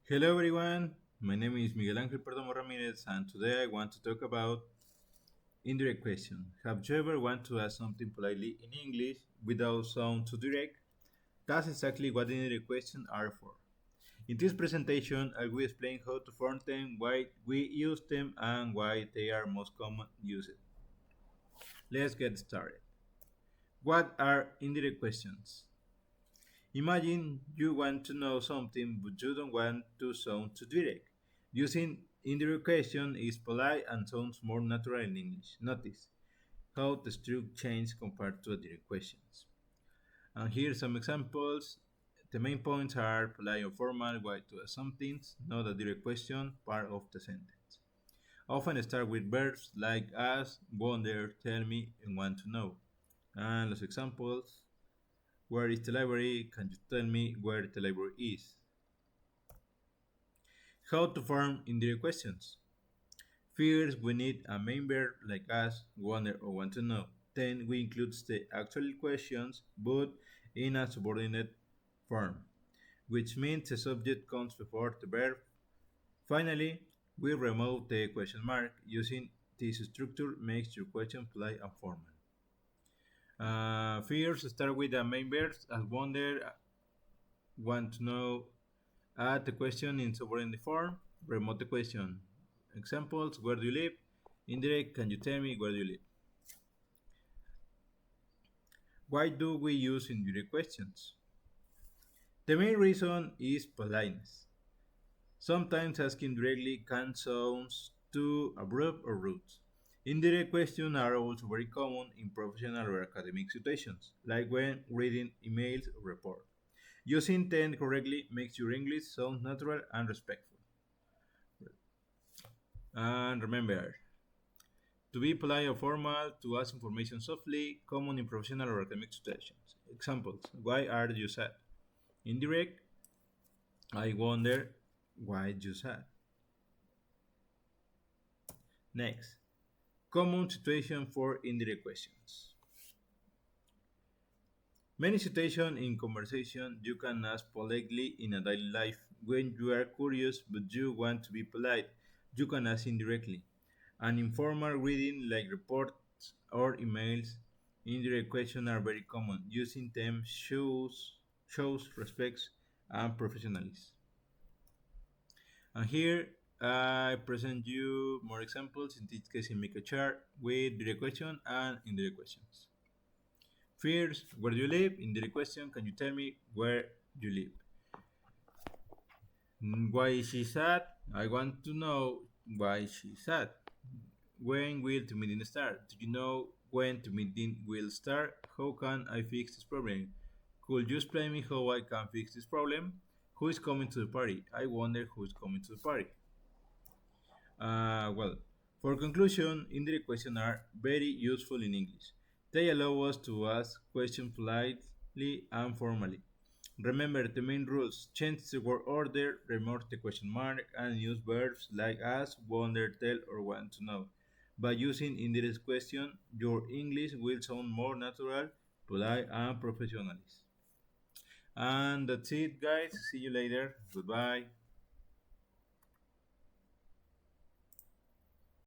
Hello everyone, my name is Miguel Ángel Perdomo Ramirez and today I want to talk about indirect question. Have you ever want to ask something politely in English without sound too direct? That's exactly what indirect questions are for. In this presentation, I will explain how to form them, why we use them, and why they are most common used. Let's get started. What are indirect questions? Imagine you want to know something but you don't want to sound too direct. Using indirect question is polite and sounds more natural in English. Notice how the structure changes compared to direct questions. And here are some examples. The main points are polite or formal, why to ask something, not a direct question, part of the sentence. Often start with verbs like ask, wonder, tell me, and want to know. And los examples: where is the library? Can you tell me where the library is? How to form indirect questions. First, we need a main verb like ask, wonder, or want to know. Then we include the actual questions, but in a subordinate form, which means the subject comes before the verb. Finally, we remove the question mark. Using this structure makes your question polite and formal. First, start with the main verbs as wonder, want to know. Add the question in subordinate form. Remove the question. Examples: where do you live? Indirect: can you tell me where do you live? Why do we use indirect questions? The main reason is politeness. Sometimes asking directly can sound too abrupt or rude. Indirect questions are also very common in professional or academic situations, like when reading emails or reports. Using them correctly makes your English sound natural and respectful. And remember, to be polite or formal, to ask information softly, common in professional or academic situations. Examples: why are you sad? Indirect: I wonder why you sad. Next, common situation for indirect questions. Many situations in conversation you can ask politely in a daily life. When you are curious but you want to be polite, you can ask indirectly. An informal reading like reports or emails, indirect questions are very common. Using them shows respect and professionalism. And here I present you more examples. In this case, I make a chart with direct question and indirect questions. First, where do you live? Indirect question: can you tell me where you live? Why is she sad? I want to know why she's sad. When will the meeting start? Do you know when the meeting will start? How can I fix this problem? Could you explain me how I can fix this problem? Who is coming to the party? I wonder who is coming to the party. Well, for conclusion, indirect questions are very useful in English. They allow us to ask questions politely and formally. Remember the main rules: change the word order, remove the question mark, and use verbs like ask, wonder, tell, or want to know. By using indirect question, your English will sound more natural, polite, and professional. And that's it, guys. See you later. Goodbye.